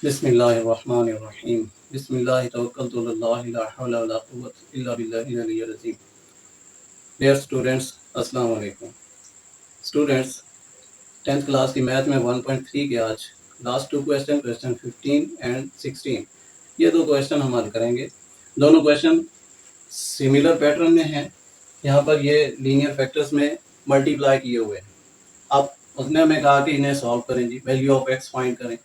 बिस्मिल्लाहिर्रहमानिर्रहीम बिस्मिल्लाहि तवक्कलतु अलाल्लाहि ला हौला वला कुव्वता इल्ला बिल्लाहिल अलिय्यिल अज़ीम। डियर स्टूडेंट्स, अस्सलाम वालेकुम। स्टूडेंट्स, 10th क्लास की मैथ में 1.3 के आज लास्ट टू क्वेश्चन 15 एंड 16 ये दो क्वेश्चन हम हल करेंगे। दोनों क्वेश्चन सिमिलर पैटर्न में हैं। यहाँ पर ये लीनियर फैक्टर्स में मल्टीप्लाई किए हुए हैं। अब उसने हमें कहा कि इन्हें सॉल्व करें जी, वैल्यू ऑफ एक्स फाइंड करें।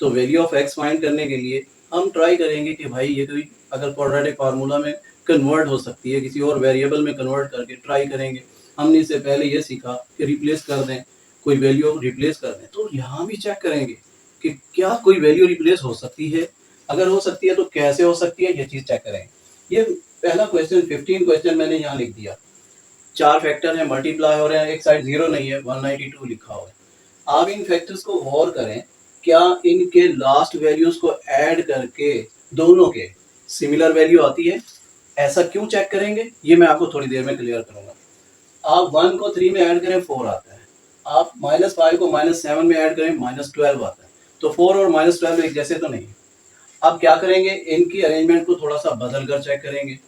तो वैल्यू ऑफ एक्स फाइंड करने के लिए हम ट्राई करेंगे कि भाई ये कोई अगर क्वाड्रेटिक फार्मूला में कन्वर्ट हो सकती है, किसी और वेरिएबल में कन्वर्ट करके ट्राई करेंगे। हमने इससे पहले ये सीखा कि रिप्लेस कर दें, कोई वैल्यू रिप्लेस कर दें। तो यहाँ भी चेक करेंगे कि क्या कोई वैल्यू रिप्लेस हो सकती है, अगर हो सकती है तो कैसे हो सकती है, ये चीज़ चेक करेंगे। ये पहला क्वेश्चन 15 क्वेश्चन मैंने यहाँ लिख दिया। 4 फैक्टर है, मल्टीप्लाई हो रहे हैं, एक साइड 0 नहीं है, 192 लिखा हुआ है। आप इन फैक्टर्स को गौर करें, क्या इनके लास्ट वैल्यूज को ऐड करके दोनों के सिमिलर वैल्यू आती है? ऐसा क्यों चेक करेंगे ये मैं आपको थोड़ी देर में क्लियर करूंगा। आप 1 को 3 में ऐड करें 4 आता है, आप -5 को -7 में ऐड करें -12 आता है। तो 4 और -12 एक जैसे तो नहीं। अब क्या करेंगे, इनकी अरेंजमेंट को थोड़ा सा बदल कर चेक करेंगे।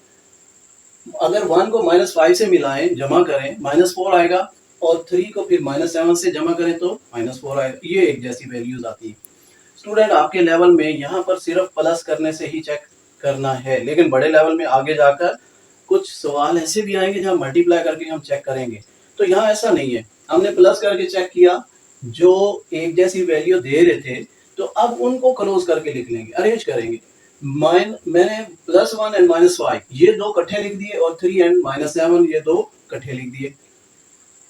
अगर 1 को -5 से मिलाएं, जमा करें, -4 आएगा, और 3 को फिर -7 से जमा करें तो -4 आएगा। ये एक जैसी वैल्यूज आती है। स्टूडेंट, आपके लेवल में यहाँ पर सिर्फ प्लस करने से ही चेक करना है, लेकिन बड़े लेवल में आगे जाकर कुछ सवाल ऐसे भी आएंगे जहाँ मल्टीप्लाई करके हम चेक करेंगे। तो यहाँ ऐसा नहीं है, हमने प्लस करके चेक किया, जो एक जैसी वैल्यू दे रहे थे, तो अब उनको क्लोज करके लिख लेंगे, अरेंज करेंगे। मैंने +1 एंड -5 ये दो इकट्ठे लिख दिए, और 3 एंड -7 ये दो इकट्ठे लिख दिए।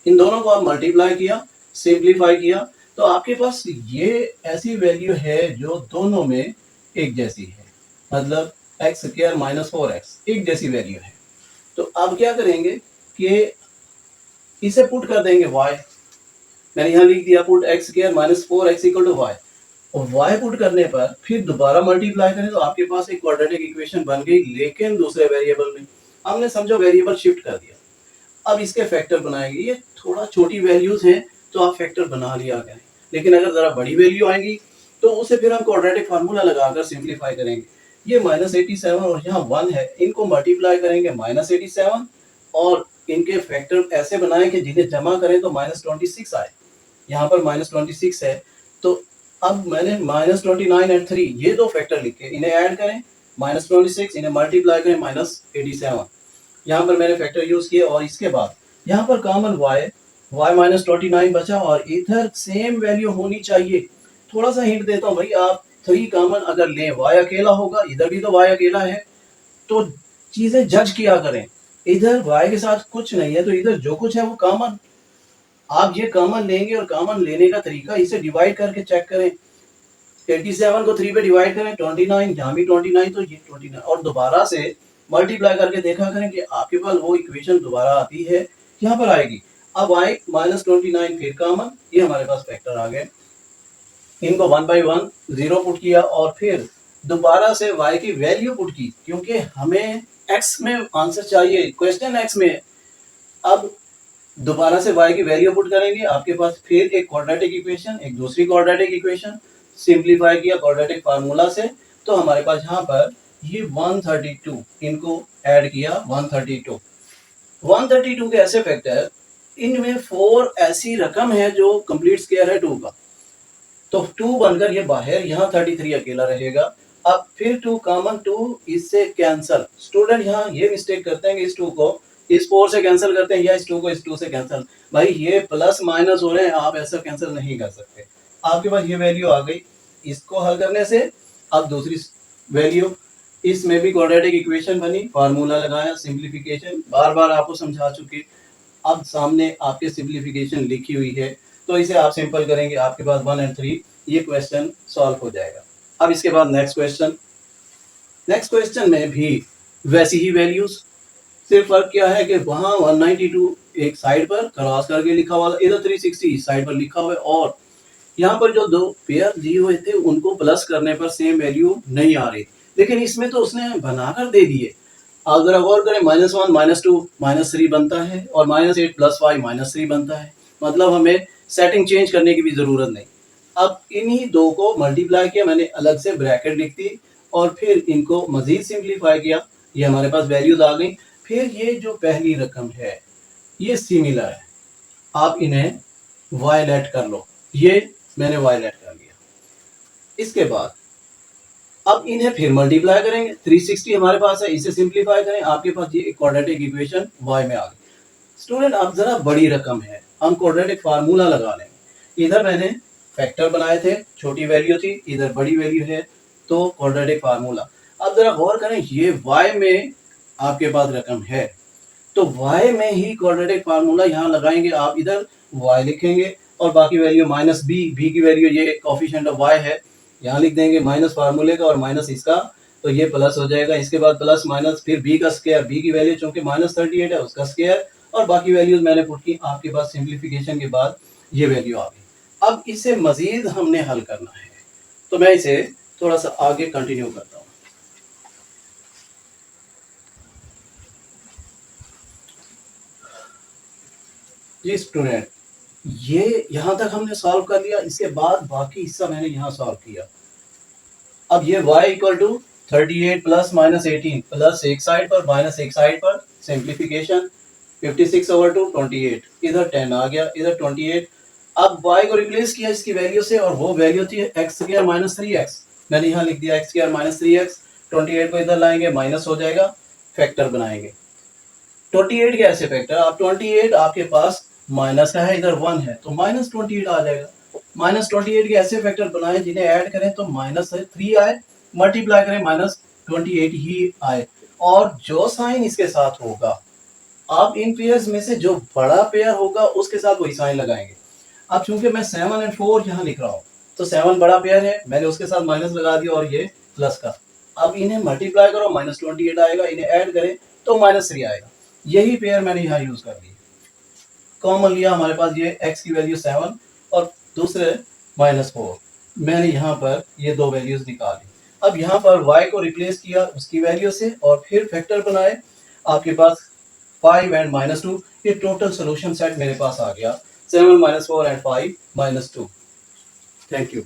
इन दोनों को आप मल्टीप्लाई किया, सिंप्लीफाई किया, तो आपके पास ये ऐसी वैल्यू है जो दोनों में एक जैसी है, मतलब x² -4x एक जैसी वैल्यू है। तो अब क्या करेंगे कि इसे पुट कर देंगे y। मैंने यहाँ लिख दिया पुट x² -4x = y, और y पुट करने पर फिर दोबारा मल्टीप्लाई करें तो आपके पास एक क्वाड्रेटिक इक्वेशन बन गई, लेकिन दूसरे वेरिएबल में। हमने समझो वेरिएबल शिफ्ट कर दिया, अब इसके फैक्टर बनाएंगे। ये थोड़ा छोटी वैल्यूज हैं तो आप फैक्टर बना लिया करें, लेकिन अगर जरा बड़ी वैल्यू आएंगी तो उसे फिर हम क्वाड्रेटिक फार्मूला लगाकर सिंप्लीफाई करेंगे। ये -87 और यहाँ 1 है, इनको मल्टीप्लाई करेंगे -87, और इनके फैक्टर ऐसे बनाएं कि जिन्हें जमा करें तो -26 आए। यहाँ पर -26 है, तो अब मैंने -29 एंड 3 ये दो फैक्टर लिखे, इन्हें ऐड करें -26, इन्हें मल्टीप्लाई करें -87। यहाँ पर मैंने फैक्टर यूज किए, और इसके बाद यहाँ पर कॉमन y -29 बचा, और इधर सेम वैल्यू होनी चाहिए। थोड़ा सा हिंट देता हूँ भाई, आप 3 कॉमन अगर लें, y अकेला होगा, इधर भी तो y अकेला है, तो चीजें जज किया करें। इधर y के साथ कुछ नहीं है, तो इधर जो कुछ है वो कॉमन। आप ये कॉमन लेंगे, और कॉमन लेने का तरीका इसे डिवाइड करके चेक करें। 87 को 3 पे डिवाइड करें, 29, यहाँ भी 29, तो ये 29, और दोबारा से मल्टीप्लाई करके देखा करें कि आपके पास वो इक्वेशन दोबारा आती है, यहाँ पर आएगी। अब आए -29 फिर कॉमन, ये हमारे पास फैक्टर आ गए। इनको 1 बाई 1 0 पुट किया, और फिर दोबारा से y की वैल्यू पुट की, क्योंकि हमें x में आंसर चाहिए, क्वेश्चन x में। अब दोबारा से y की वैल्यू पुट करेंगे, आपके पास फिर एक क्वाड्रेटिक इक्वेशन, एक दूसरी क्वाड्रेटिक इक्वेशन, सिंप्लीफाई किया क्वाड्रेटिक फार्मूला से, तो हमारे पास यहाँ पर ये 132, इनको ऐड किया 132 के ऐसे फैक्टर, इनमें 4 ऐसी रकम है जो कंप्लीट स्क्वायर है 2 का, तो 2 बनकर ये बाहर, यहाँ 33 अकेला रहेगा। अब फिर 2 कॉमन, 2 इससे कैंसल। स्टूडेंट यहाँ ये मिस्टेक करते हैं कि इस 2 को इस 4 से कैंसिल करते हैं, या इस 2 को इस 2 से कैंसिल। भाई ये प्लस माइनस हो रहे हैं, आप ऐसा कैंसिल नहीं कर सकते। आपके पास ये वैल्यू आ गई, इसको हल करने से अब दूसरी वैल्यू, इसमें भी क्वाड्रेटिक इक्वेशन बनी, फार्मूला लगाया, सिंप्लीफिकेशन बार बार आपको समझा चुके। अब सामने आपके सिंप्लीफिकेशन लिखी हुई है, तो इसे आप सिंपल करेंगे, आपके पास 1 एंड 3 ये क्वेश्चन सॉल्व हो जाएगा। अब इसके बाद नेक्स्ट क्वेश्चन में भी वैसी ही वैल्यूज, सिर्फ फर्क क्या है कि वहां 192 एक साइड पर क्रॉस करके लिखा हुआ, इधर 360 इस साइड पर लिखा हुआ है, और यहाँ पर जो दो पेयर दिए हुए थे उनको प्लस करने पर सेम वैल्यू नहीं आ रही, लेकिन इसमें तो उसने बनाकर दे दिए। अगर गौर करें, -1 -2 -3 बनता है, और -8 + 5 -3 बनता है, मतलब हमें सेटिंग चेंज करने की भी जरूरत नहीं। अब इन्हीं दो को मल्टीप्लाई किया, मैंने अलग से ब्रैकेट लिख दी और फिर इनको मजीद सिंप्लीफाई किया, ये हमारे पास वैल्यूज आ गई। फिर ये जो पहली रकम है ये सिमिलर है, आप इन्हें वायलेट कर लो, ये मैंने वायलेट कर लिया। इसके बाद अब इन्हें फिर मल्टीप्लाई करेंगे, 360 हमारे पास है, इसे सिंप्लीफाई करें, आपके पास ये क्वाड्रेटिक इक्वेशन y में आ गई। स्टूडेंट अब जरा बड़ी रकम है, हम क्वाड्रेटिक फार्मूला लगा लेंगे। इधर मैंने फैक्टर बनाए थे, छोटी वैल्यू थी, इधर बड़ी वैल्यू है, तो क्वाड्रेटिक फार्मूला। अब जरा गौर करें, ये y में आपके पास रकम है, तो y में ही क्वाड्रेटिक फार्मूला यहाँ लगाएंगे। आप इधर y लिखेंगे और बाकी वैल्यू माइनस b की वैल्यू ये कोफिशिएंट ऑफ y है, यहाँ लिख देंगे माइनस फार्मूले का और माइनस इसका, तो ये प्लस हो जाएगा। इसके बाद प्लस माइनस फिर b का स्क्वायर, b की वैल्यू चूंकि -38 है उसका स्क्वायर, और बाकी वैल्यूज मैंने पुट की। आपके पास सिंप्लीफिकेशन के बाद ये वैल्यू आ गई। अब इसे मजीद हमने हल करना है, तो मैं इसे थोड़ा सा आगे कंटिन्यू करता हूँ। जी स्टूडेंट, ये यहां तक हमने सॉल्व कर लिया, इसके बाद बाकी हिस्सा मैंने यहाँ सॉल्व किया। अब ये y equal to 38 plus minus 18 plus एक साइड पर माइनस एक साइड पर, सिंप्लीफिकेशन 56/2 28, इधर 10 आ गया, इधर 28। अब y को रिप्लेस किया इसकी वैल्यू से, और वो वैल्यू थी x स्क्वायर माइनस 3x, मैंने यहाँ लिख दिया x स्क्वायर माइनस 3x। 28 को इधर लाएंगे, माइनस हो जाएगा, फैक्टर बनाएंगे। 28 के ऐसे फैक्टर, आप 28 आपके पास माइनस का है, इधर 1 है, तो माइनस 28 आ जाएगा। माइनस 28 के ऐसे फैक्टर बनाए जिन्हें ऐड करें तो माइनस 3 आए, मल्टीप्लाई करें माइनस 28 ही आए, और जो साइन इसके साथ होगा, आप इन पेयर्स में से जो बड़ा पेयर होगा उसके साथ वही साइन लगाएंगे। अब चूंकि मैं 7 और 4 यहाँ लिख रहा हूँ, तो 7 बड़ा पेयर है, मैंने उसके साथ माइनस लगा दिया और ये प्लस का। अब इन्हें मल्टीप्लाई करो, माइनस 28 आएगा, इन्हें ऐड करें तो माइनस 3 आएगा। यही पेयर मैंने यहाँ यूज कर ली, कॉमन लिया, हमारे पास ये x की वैल्यू 7 और दूसरे -4, मैंने यहाँ पर ये दो वैल्यूज निकाली। अब यहाँ पर y को रिप्लेस किया उसकी वैल्यू से और फिर फैक्टर बनाए, आपके पास 5 एंड -2, ये टोटल सोल्यूशन सेट मेरे पास आ गया, 7 -4 एंड 5 -2। Thank you.